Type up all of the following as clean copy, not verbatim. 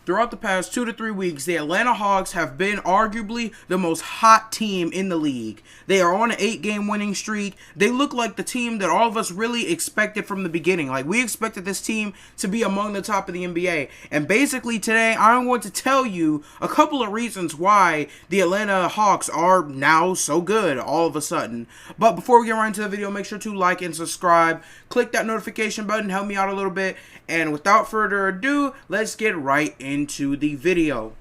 throughout the past 2 to 3 weeks, the Atlanta Hawks have been arguably the most hot team in the league. They are on an 8-game winning streak. They look like the team that all of us really expected from the beginning. Like, we expected this team to be among the top of the NBA. And basically today, I'm going to tell you a couple of reasons why the Atlanta Hawks are now so good all of a sudden. But before we get right into the video, make sure to like and subscribe. Click that notification button, help me out a little bit. And without further ado, let's get right into the video.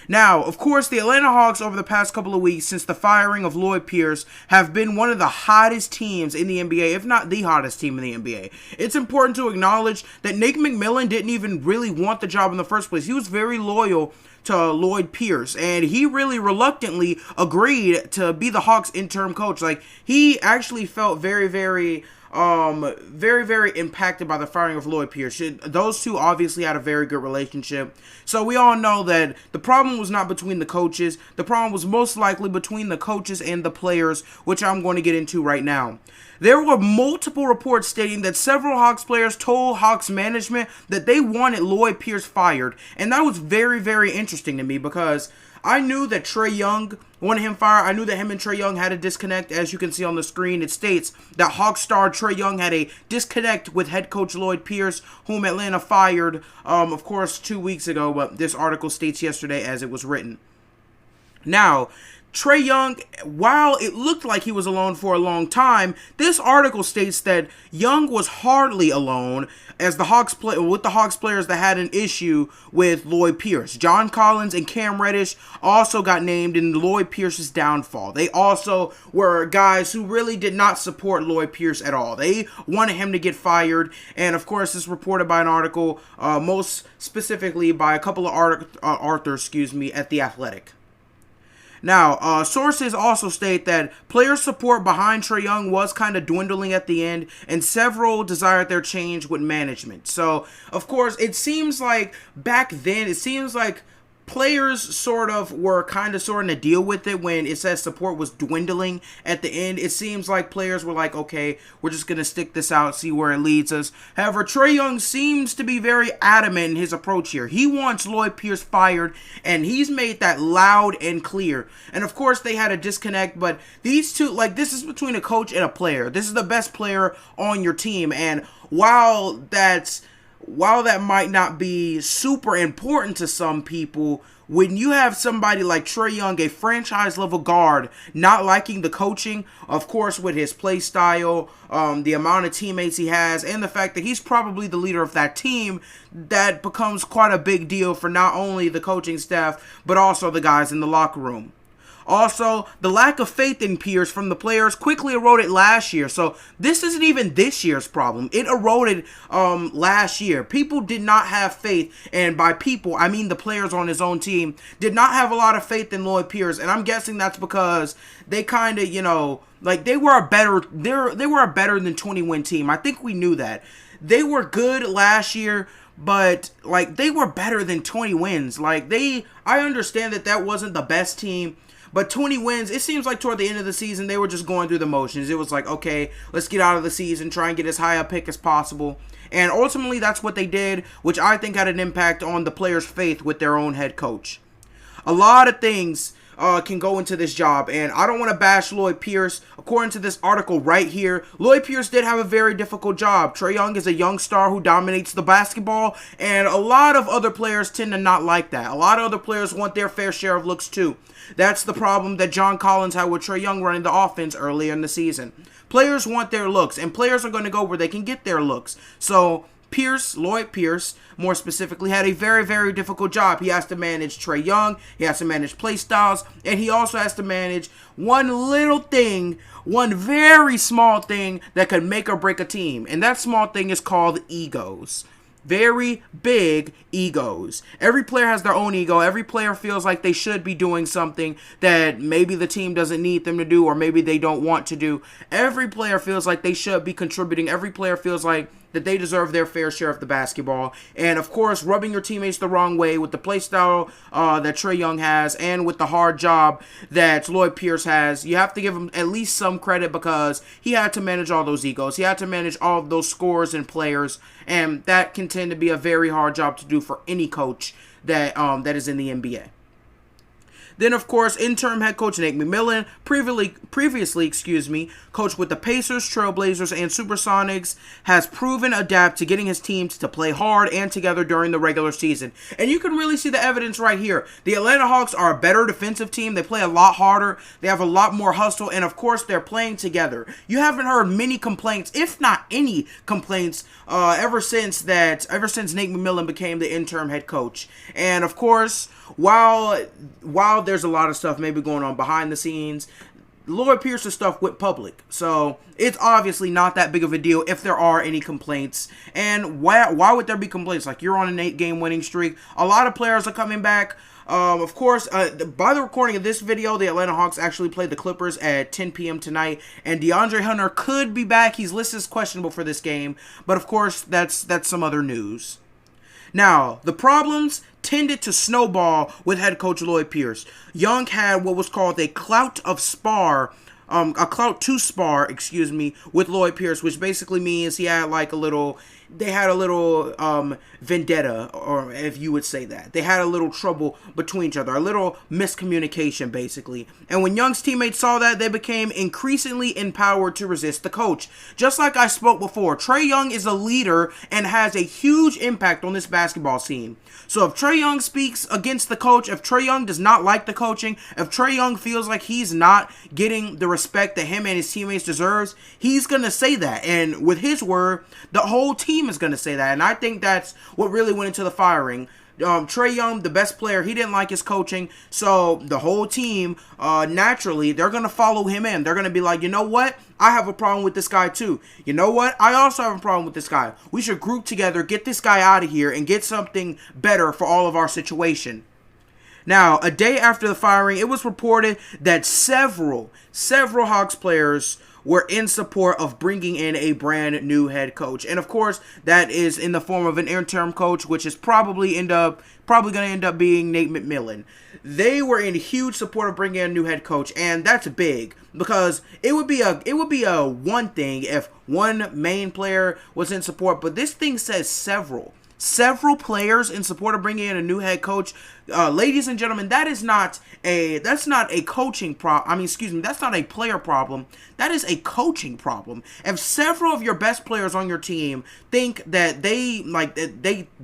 Now, of course, the Atlanta Hawks over the past couple of weeks since the firing of Lloyd Pierce have been one of the hottest teams in the NBA, if not the hottest team in the NBA. It's important to acknowledge that Nate McMillan didn't even really want the job in the first place. He was very loyal to Lloyd Pierce, and he really reluctantly agreed to be the Hawks' interim coach. Like, he actually felt very impacted by the firing of Lloyd Pierce. Those two obviously had a very good relationship. So we all know that the problem was not between the coaches. The problem was most likely between the coaches and the players, which I'm going to get into right now. There were multiple reports stating that several Hawks players told Hawks management that they wanted Lloyd Pierce fired. And that was very interesting to me because I knew that Trey Young wanted him fired. I knew that him and Trey Young had a disconnect. As you can see on the screen, it states that Hawks star Trey Young had a disconnect with head coach Lloyd Pierce, whom Atlanta fired, of course, 2 weeks ago. But this article states yesterday as it was written. Now, Trey Young, while it looked like he was alone for a long time, this article states that Young was hardly alone as the Hawks players that had an issue with Lloyd Pierce. John Collins and Cam Reddish also got named in Lloyd Pierce's downfall. They also were guys who really did not support Lloyd Pierce at all. They wanted him to get fired, and of course, this is reported by an article, most specifically by a couple of authors, at The Athletic. Now, sources also state that player support behind Trey Young was kind of dwindling at the end, and several desired their change with management. So, of course, it seems like back then, players sort of to deal with it when it says support was dwindling at the end. It seems like players were like, okay, we're just going to stick this out, see where it leads us. However, Trey Young seems to be very adamant in his approach here. He wants Lloyd Pierce fired, and he's made that loud and clear. And of course, they had a disconnect, but these two, this is between a coach and a player. This is the best player on your team, and while that might not be super important to some people, when you have somebody like Trey Young, a franchise-level guard, not liking the coaching, of course, with his play style, the amount of teammates he has, and the fact that he's probably the leader of that team, that becomes quite a big deal for not only the coaching staff, but also the guys in the locker room. Also, the lack of faith in Pierce from the players quickly eroded last year. So this isn't even this year's problem. It eroded last year. People did not have faith, and by people, I mean the players on his own team, did not have a lot of faith in Lloyd Pierce. And I'm guessing that's because they kind of, they were a better than 20-win team. I think we knew that. They were good last year, but they were better than 20 wins. I understand that wasn't the best team. But 20 wins, it seems like toward the end of the season, they were just going through the motions. It was like, okay, let's get out of the season, try and get as high a pick as possible. And ultimately, that's what they did, which I think had an impact on the players' faith with their own head coach. A lot of things can go into this job, and I don't want to bash Lloyd Pierce. According to this article right here, Lloyd Pierce did have a very difficult job. Trey Young is a young star who dominates the basketball, and a lot of other players tend to not like that. A lot of other players want their fair share of looks too. That's the problem that John Collins had with Trey Young running the offense earlier in the season. Players want their looks, and players are going to go where they can get their looks. So Lloyd Pierce, more specifically, had a very difficult job. He has to manage Trey Young, he has to manage play styles, and he also has to manage one little thing, one very small thing that could make or break a team. And that small thing is called egos. Very big egos. Every player has their own ego. Every player feels like they should be doing something that maybe the team doesn't need them to do, or maybe they don't want to do. Every player feels like they should be contributing. Every player feels like that they deserve their fair share of the basketball. And of course, rubbing your teammates the wrong way with the play style that Trey Young has, and with the hard job that Lloyd Pierce has, you have to give him at least some credit, because he had to manage all those egos. He had to manage all of those scores and players, and that can tend to be a very hard job to do for any coach that is in the NBA. Then, of course, interim head coach Nate McMillan, previously, coached with the Pacers, Trailblazers, and Supersonics, has proven adept to getting his teams to play hard and together during the regular season. And you can really see the evidence right here. The Atlanta Hawks are a better defensive team. They play a lot harder. They have a lot more hustle, and of course, they're playing together. You haven't heard many complaints, if not any complaints, ever since Nate McMillan became the interim head coach. And of course, while there's a lot of stuff maybe going on behind the scenes, Lloyd Pierce's stuff went public. So it's obviously not that big of a deal if there are any complaints. And why would there be complaints? Like, you're on an 8-game winning streak. A lot of players are coming back. Of course, by the recording of this video, the Atlanta Hawks actually played the Clippers at 10 p.m. tonight, and DeAndre Hunter could be back. He's listed as questionable for this game, but of course, that's some other news. Now, the problems tended to snowball with head coach Lloyd Pierce. Young had what was called a clout to spar, with Lloyd Pierce, which basically means they had a little vendetta, or if you would say that. They had a little trouble between each other, a little miscommunication, basically. And when Young's teammates saw that, they became increasingly empowered to resist the coach. Just like I spoke before, Trey Young is a leader and has a huge impact on this basketball team. So if Trey Young speaks against the coach, if Trey Young does not like the coaching, if Trey Young feels like he's not getting the respect that him and his teammates deserves, he's going to say that. And with his word, the whole team is going to say that. And I think that's what really went into the firing. Trey Young, the best player, he didn't like his coaching, so the whole team, naturally, they're going to follow him in. They're going to be like, you know what? I have a problem with this guy too. You know what? I also have a problem with this guy. We should group together, get this guy out of here, and get something better for all of our situation. Now, a day after the firing, it was reported that several Hawks players were in support of bringing in a brand new head coach. And of course, that is in the form of an interim coach, which is probably going to end up being Nate McMillan. They were in huge support of bringing in a new head coach, and that's big because it would be a one thing if one main player was in support, but this thing says several players in support of bringing in a new head coach. Ladies and gentlemen, that's not a coaching problem. That's not a player problem. That is a coaching problem. If several of your best players on your team think that they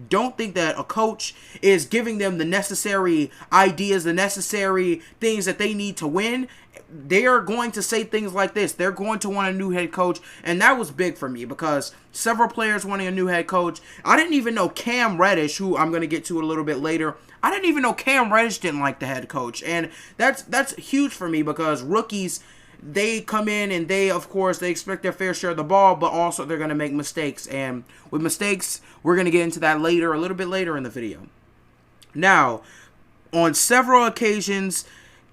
don't think that a coach is giving them the necessary ideas, the necessary things that they need to win, they are going to say things like this. They're going to want a new head coach, and that was big for me because several players wanting a new head coach. I didn't even know Cam Reddish, who I'm going to get to a little bit later. I didn't even know Cam Reddish didn't like the head coach, and that's huge for me because rookies, they come in and they expect their fair share of the ball, but also they're going to make mistakes, and with mistakes, we're going to get into that a little bit later in the video. Now, on several occasions,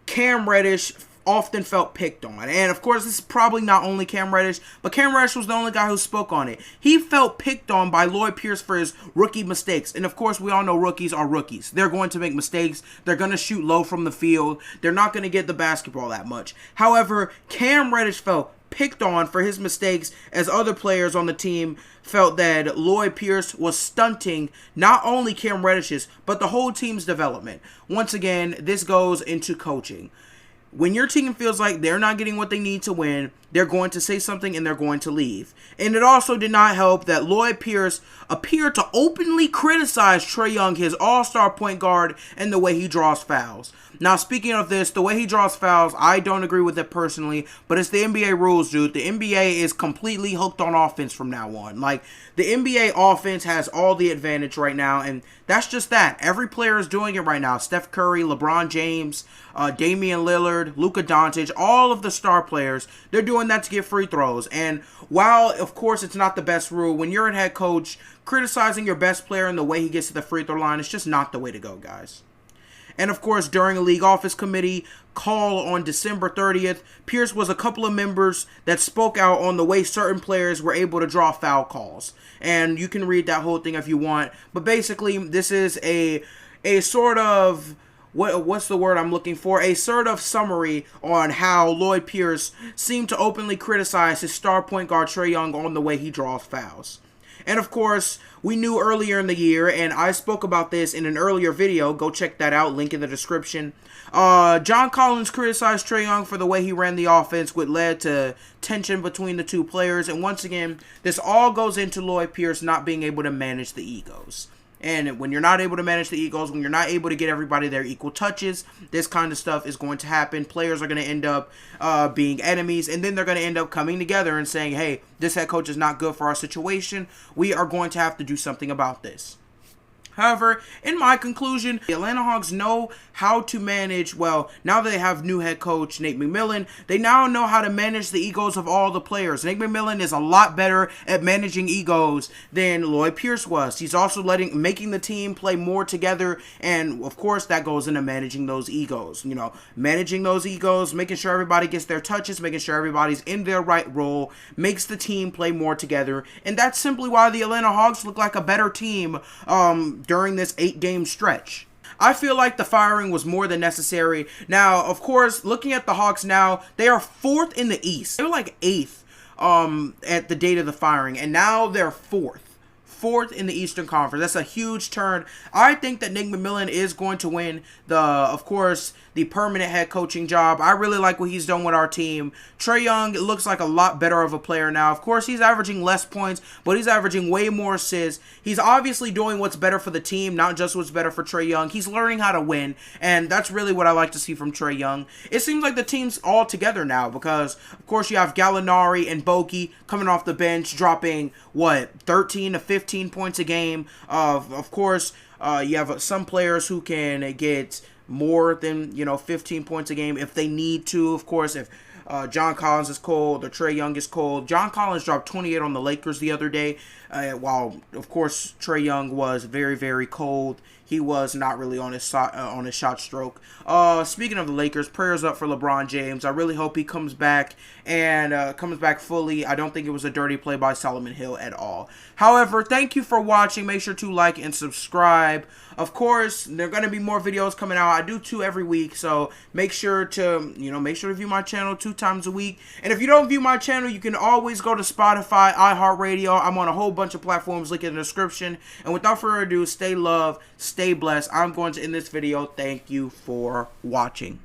Cam Reddish often felt picked on. And of course, this is probably not only Cam Reddish, but Cam Reddish was the only guy who spoke on it. He felt picked on by Lloyd Pierce for his rookie mistakes. And of course, we all know rookies are rookies. They're going to make mistakes. They're going to shoot low from the field. They're not going to get the basketball that much. However, Cam Reddish felt picked on for his mistakes as other players on the team felt that Lloyd Pierce was stunting not only Cam Reddish's, but the whole team's development. Once again, this goes into coaching. When your team feels like they're not getting what they need to win, they're going to say something and they're going to leave. And it also did not help that Lloyd Pierce appeared to openly criticize Trey Young, his all-star point guard, and the way he draws fouls. Now, speaking of this, the way he draws fouls, I don't agree with it personally, but it's the NBA rules, dude. The NBA is completely hooked on offense from now on. Like, the NBA offense has all the advantage right now, and that's just that. Every player is doing it right now. Steph Curry, LeBron James, Damian Lillard, Luka Doncic, all of the star players, they're doing that to get free throws. And while, of course, it's not the best rule, when you're a head coach, criticizing your best player and the way he gets to the free throw line is just not the way to go, guys. And of course, during a league office committee call on December 30th, Pierce was a couple of members that spoke out on the way certain players were able to draw foul calls. And you can read that whole thing if you want. But basically, this is a sort of, what's the word I'm looking for? A sort of summary on how Lloyd Pierce seemed to openly criticize his star point guard Trey Young on the way he draws fouls. And of course, we knew earlier in the year, and I spoke about this in an earlier video. Go check that out, link in the description. John Collins criticized Trey Young for the way he ran the offense, which led to tension between the two players. And once again, this all goes into Lloyd Pierce not being able to manage the egos. And when you're not able to manage the egos, when you're not able to get everybody their equal touches, this kind of stuff is going to happen. Players are going to end up being enemies, and then they're going to end up coming together and saying, hey, this head coach is not good for our situation. We are going to have to do something about this. However, in my conclusion, the Atlanta Hawks know how to manage, well, now that they have new head coach Nate McMillan, they now know how to manage the egos of all the players. Nate McMillan is a lot better at managing egos than Lloyd Pierce was. He's also making the team play more together, and of course that goes into managing those egos. You know, managing those egos, making sure everybody gets their touches, making sure everybody's in their right role, makes the team play more together, and that's simply why the Atlanta Hawks look like a better team during this 8-game stretch. I feel like the firing was more than necessary. Now, of course, looking at the Hawks now, they are 4th in the East. They were like 8th at the date of the firing, and now they're 4th in the Eastern Conference. That's a huge turn. I think that Nick McMillan is going to win of course, the permanent head coaching job. I really like what he's done with our team. Trey Young looks like a lot better of a player now. Of course, he's averaging less points, but he's averaging way more assists. He's obviously doing what's better for the team, not just what's better for Trey Young. He's learning how to win, and that's really what I like to see from Trey Young. It seems like the team's all together now because, of course, you have Gallinari and Bogey coming off the bench, dropping, 13 to 15 points a game. Of course, you have some players who can get more than 15 points a game if they need to. Of course, if John Collins is cold or Trey Young is cold. John Collins dropped 28 on the Lakers the other day, while of course Trey Young was very, very cold. He was not really on his shot stroke. Speaking of the Lakers, prayers up for LeBron James. I really hope he comes back and comes back fully. I don't think it was a dirty play by Solomon Hill at all. However, thank you for watching. Make sure to like and subscribe. Of course, there are going to be more videos coming out. I do 2 every week, so make sure to view my channel 2 times a week. And if you don't view my channel, you can always go to Spotify, iHeartRadio. I'm on a whole bunch of platforms, link in the description. And without further ado, stay loved, stay blessed. I'm going to end this video. Thank you for watching.